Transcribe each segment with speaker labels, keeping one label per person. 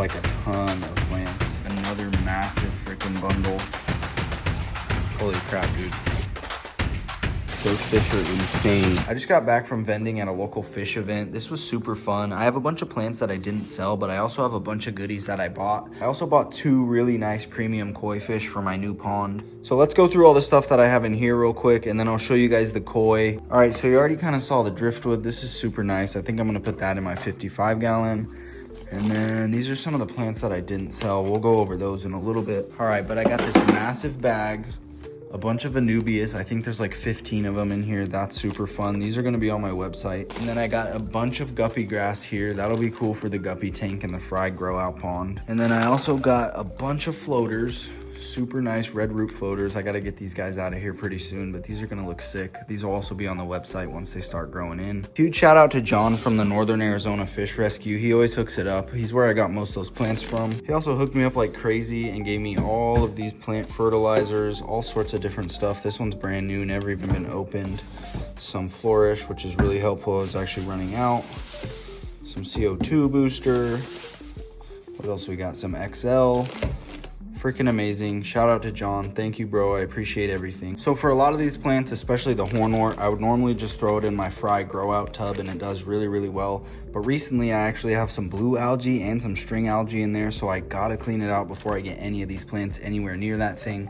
Speaker 1: like a ton of plants. Another massive freaking bundle. Holy crap, dude. Those fish are insane. I just got back from vending at a local fish event. This was super fun. I have a bunch of plants that I didn't sell, but I also have a bunch of goodies that I bought. I also bought 2 really nice premium koi fish for my new pond. So let's go through all the stuff that I have in here real quick, and then I'll show you guys the koi. All right, so you already kind of saw the driftwood. This is super nice. I think I'm gonna put that in my 55 gallon. And then these are some of the plants that I didn't sell. We'll go over those in a little bit. All right, but I got this massive bag, a bunch of Anubias. I think there's like 15 of them in here. That's super fun. These are gonna be on my website. And then I got a bunch of guppy grass here. That'll be cool for the guppy tank and the fry grow out pond. And then I also got a bunch of floaters. Super nice red root floaters. I gotta get these guys out of here pretty soon, but these are gonna look sick. These will also be on the website once they start growing in. Huge shout out to John from the Northern Arizona Fish Rescue. He always hooks it up. He's where I got most of those plants from. He also hooked me up like crazy and gave me all of these plant fertilizers, all sorts of different stuff. This one's brand new, never even been opened. Some Flourish, which is really helpful. It's actually running out. Some CO2 booster. What else we got? Some XL. Freaking amazing. Shout out to John. Thank you, bro. I appreciate everything. So for a lot of these plants, especially the hornwort, I would normally just throw it in my fry grow out tub and it does really, really well. But recently I actually have some blue algae and some string algae in there, so I gotta clean it out before I get any of these plants anywhere near that thing.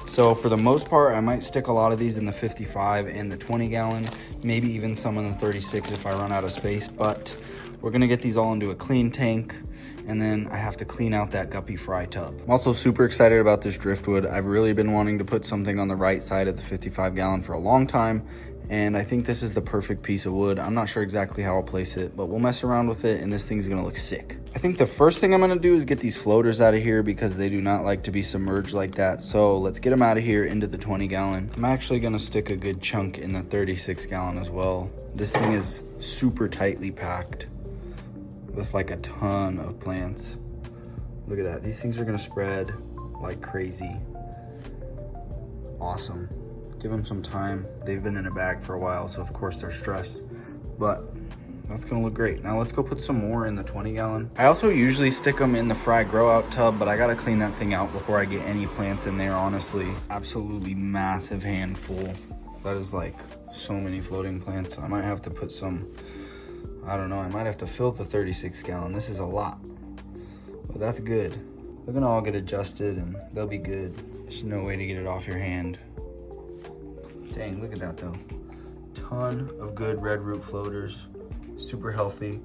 Speaker 1: So for the most part, I might stick a lot of these in the 55 and the 20 gallon, maybe even some in the 36 if I run out of space, but we're gonna get these all into a clean tank, and then I have to clean out that guppy fry tub. I'm also super excited about this driftwood. I've really been wanting to put something on the right side of the 55 gallon for a long time, and I think this is the perfect piece of wood. I'm not sure exactly how I'll place it, but we'll mess around with it and this thing's gonna look sick. I think the first thing I'm gonna do is get these floaters out of here because they do not like to be submerged like that. So let's get them out of here into the 20 gallon. I'm actually gonna stick a good chunk in the 36 gallon as well. This thing is super tightly packed with like a ton of plants. Look at that. These things are gonna spread like crazy. Awesome. Give them some time. They've been in a bag for a while, so of course they're stressed, but that's gonna look great. Now let's go put some more in the 20 gallon. I also usually stick them in the fry grow out tub, but I gotta clean that thing out before I get any plants in there, honestly. Absolutely massive handful. That is like so many floating plants. I might have to put some, I don't know, I might have to fill the 36 gallon. This is a lot, but that's good. They're gonna all get adjusted and they'll be good. There's no way to get it off your hand. Dang, look at that though. Ton of good red root floaters, super healthy.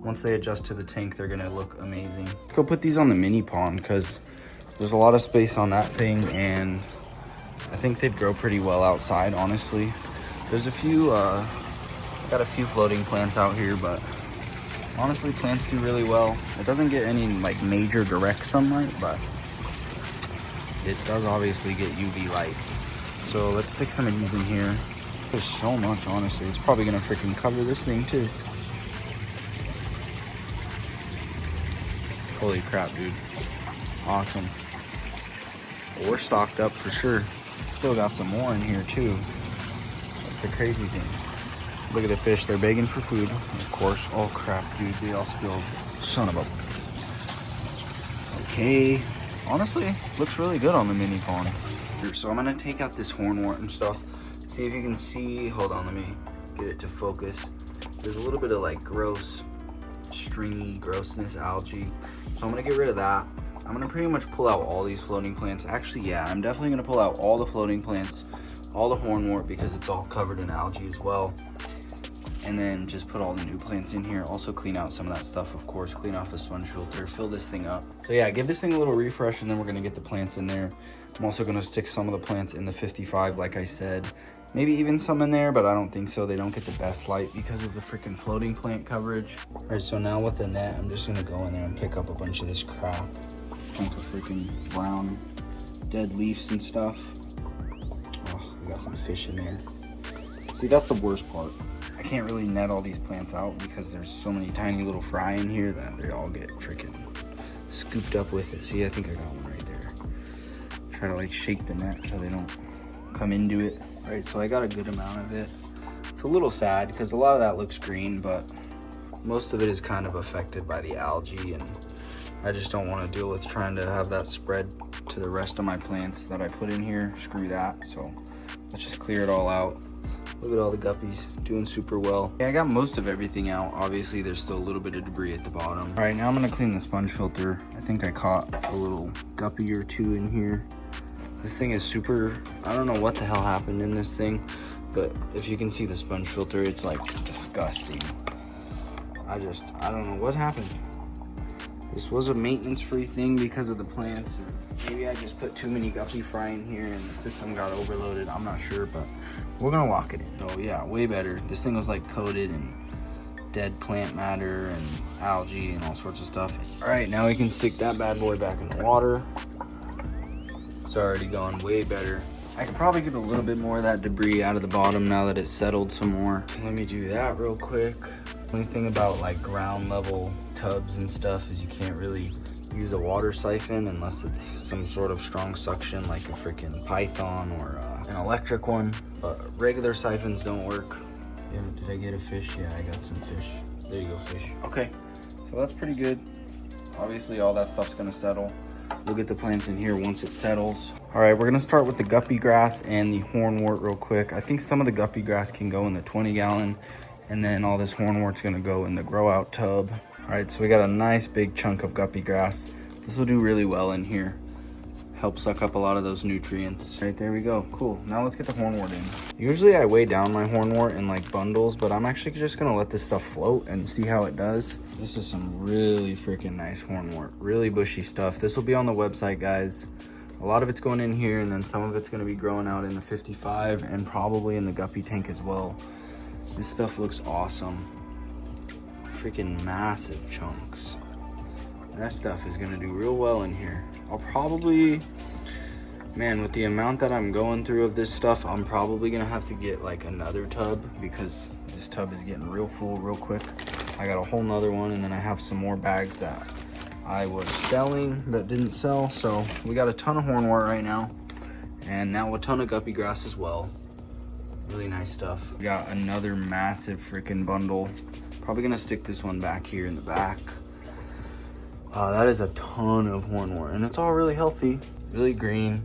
Speaker 1: Once they adjust to the tank, they're gonna look amazing. Let's go put these on the mini pond because there's a lot of space on that thing and I think they'd grow pretty well outside, honestly. There's a few, got a few floating plants out here, but honestly, plants do really well. It doesn't get any like major direct sunlight, but it does obviously get UV light. So let's stick some of these in here. There's so much, honestly. It's probably gonna freaking cover this thing too. Holy crap, dude. Awesome. We're stocked up for sure. Still got some more in here too. That's the crazy thing. Look at the fish, they're begging for food, of course. Oh crap, dude, they all spilled. Son of a... Okay. Honestly, looks really good on the mini pond. So I'm gonna take out this hornwort and stuff. See if you can see, hold on, let me get it to focus. There's a little bit of like gross, stringy grossness algae. So I'm gonna get rid of that. I'm gonna pretty much pull out all these floating plants. Actually, yeah, I'm definitely gonna pull out all the floating plants, all the hornwort because it's all covered in algae as well. And then just put all the new plants in here. Also clean out some of that stuff, of course. Clean off the sponge filter, fill this thing up. So yeah, give this thing a little refresh and then we're gonna get the plants in there. I'm also gonna stick some of the plants in the 55, like I said. Maybe even some in there, but I don't think so. They don't get the best light because of the freaking floating plant coverage. All right, so now with the net, I'm just gonna go in there and pick up a bunch of this crap. Chunk of freaking brown dead leaves and stuff. Oh, we got some fish in there. See, that's the worst part. I can't really net all these plants out because there's so many tiny little fry in here that they all get freaking scooped up with it. See, I think I got one right there. Try to like shake the net so they don't come into it. All right, so I got a good amount of it. It's a little sad because a lot of that looks green, but most of it is kind of affected by the algae and I just don't want to deal with trying to have that spread to the rest of my plants that I put in here. Screw that. So let's just clear it all out. Look at all the guppies doing super well. Yeah, I got most of everything out. Obviously, there's still a little bit of debris at the bottom. All right, now I'm gonna clean the sponge filter. I think I caught a little guppy or two in here. This thing is super, I don't know what the hell happened in this thing, but if you can see the sponge filter, it's like disgusting. I don't know what happened. This was a maintenance-free thing because of the plants. Maybe I just put too many guppy fry in here and the system got overloaded. I'm not sure, but we're gonna lock it in. Oh yeah, way better. This thing was like coated in dead plant matter and algae and all sorts of stuff. All right, now we can stick that bad boy back in the water. It's already gone way better. I could probably get a little bit more of that debris out of the bottom now that it's settled some more. Let me do that real quick. Only thing about like ground level tubs and stuff is you can't really use a water siphon unless it's some sort of strong suction like a freaking Python or an electric one. But regular siphons don't work. Yeah, did I get a fish? Yeah, I got some fish. There you go, fish. Okay, so that's pretty good. Obviously all that stuff's gonna settle. We'll get the plants in here once it settles. All right, we're gonna start with the guppy grass and the hornwort real quick. I think some of the guppy grass can go in the 20 gallon and then all this hornwort's gonna go in the grow out tub. All right, so we got a nice big chunk of guppy grass. This will do really well in here. Help suck up a lot of those nutrients. Right, there we go, cool. Now let's get the hornwort in. Usually I weigh down my hornwort in like bundles, but I'm actually just gonna let this stuff float and see how it does. This is some really freaking nice hornwort, really bushy stuff. This will be on the website, guys. A lot of it's going in here and then some of it's gonna be growing out in the 55 and probably in the guppy tank as well. This stuff looks awesome. Freaking massive chunks. That stuff is gonna do real well in here. I'll probably, man, with the amount that I'm going through of this stuff, I'm probably gonna have to get like another tub because this tub is getting real full real quick. I got a whole nother one and then I have some more bags that I was selling that didn't sell. So we got a ton of hornwort right now and now a ton of guppy grass as well. Really nice stuff. We got another massive freaking bundle. Probably gonna stick this one back here in the back. That is a ton of hornwort and it's all really healthy, really green.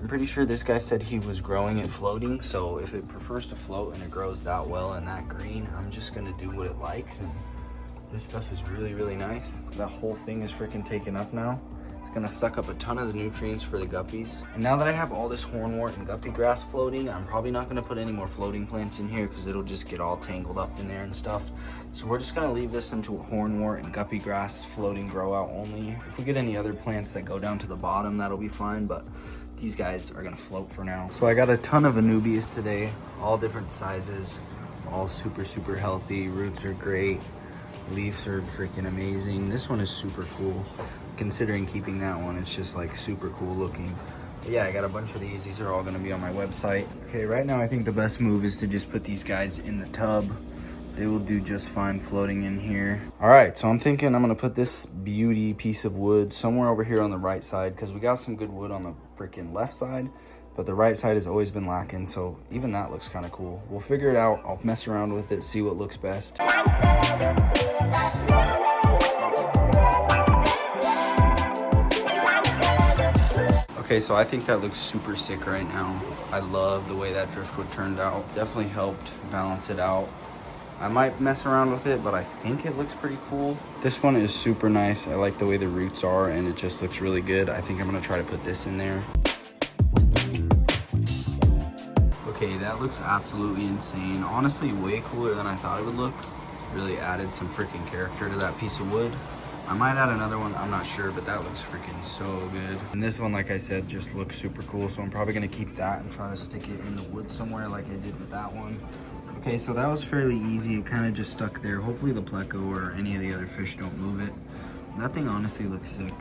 Speaker 1: I'm pretty sure this guy said he was growing it floating, so if it prefers to float and it grows that well and that green, I'm just gonna do what it likes. And this stuff is really, really nice. That whole thing is freaking taken up now. It's gonna suck up a ton of the nutrients for the guppies. And now that I have all this hornwort and guppy grass floating, I'm probably not gonna put any more floating plants in here because it'll just get all tangled up in there and stuff. So we're just gonna leave this into a hornwort and guppy grass floating grow out only. If we get any other plants that go down to the bottom, that'll be fine, but these guys are gonna float for now. So I got a ton of anubias today, all different sizes, all super, super healthy. Roots are great. Leaves are freaking amazing. This one is super cool. Considering keeping that one, it's just like super cool looking. But yeah, I got a bunch of these. These are all gonna be on my website. Okay, right now I think the best move is to just put these guys in the tub. They will do just fine floating in here. All right, so I'm thinking I'm gonna put this beauty piece of wood somewhere over here on the right side because we got some good wood on the freaking left side, but the right side has always been lacking, so even that looks kind of cool. We'll figure it out. I'll mess around with it, see what looks best. Okay, so I think that looks super sick right now. I love the way that driftwood turned out. Definitely helped balance it out. I might mess around with it, but I think it looks pretty cool. This one is super nice. I like the way the roots are and it just looks really good. I think I'm gonna try to put this in there. Okay, that looks absolutely insane. Honestly, way cooler than I thought it would look. Really added some freaking character to that piece of wood. I might add another one, I'm not sure, but that looks freaking so good. And this one, like I said, just looks super cool, so I'm probably gonna keep that and try to stick it in the wood somewhere like I did with that one. Okay, so that was fairly easy. It kind of just stuck there. Hopefully the pleco or any of the other fish don't move it. That thing honestly looks sick.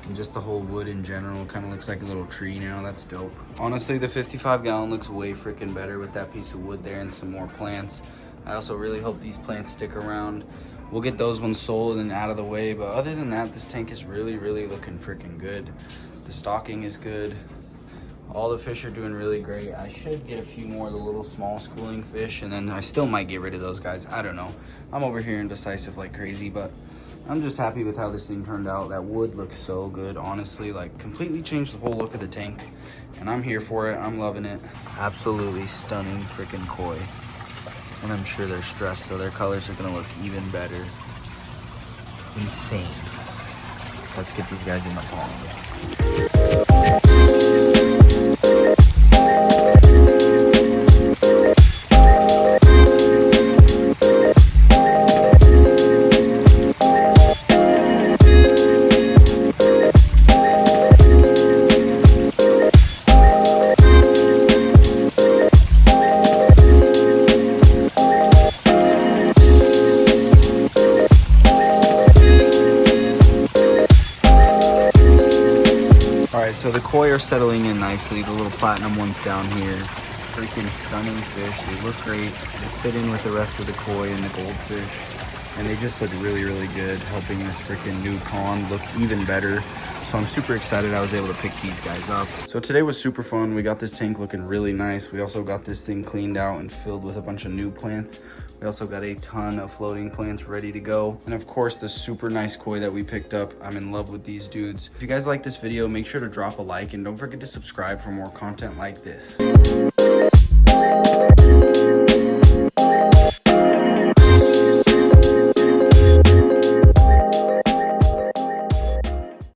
Speaker 1: And just the whole wood in general kind of looks like a little tree now. That's dope. Honestly, the 55 gallon looks way freaking better with that piece of wood there and some more plants. I also really hope these plants stick around. We'll get those ones sold and out of the way, but other than that, this tank is really, really looking freaking good. The stocking is good. All the fish are doing really great. I should get a few more of the little small schooling fish, and then I still might get rid of those guys. I don't know. I'm over here indecisive like crazy, but I'm just happy with how this thing turned out. That wood looks so good, honestly. Like, completely changed the whole look of the tank. And I'm here for it. I'm loving it. Absolutely stunning freaking koi. And I'm sure they're stressed, so their colors are gonna look even better. Insane. Let's get these guys in the pond. So the koi are settling in nicely. The little platinum ones down here. Freaking stunning fish. They look great. They fit in with the rest of the koi and the goldfish. And they just look really, really good, helping this freaking new pond look even better. So I'm super excited I was able to pick these guys up. So today was super fun. We got this tank looking really nice. We also got this thing cleaned out and filled with a bunch of new plants. We also got a ton of floating plants ready to go. And of course, the super nice koi that we picked up. I'm in love with these dudes. If you guys like this video, make sure to drop a like and don't forget to subscribe for more content like this.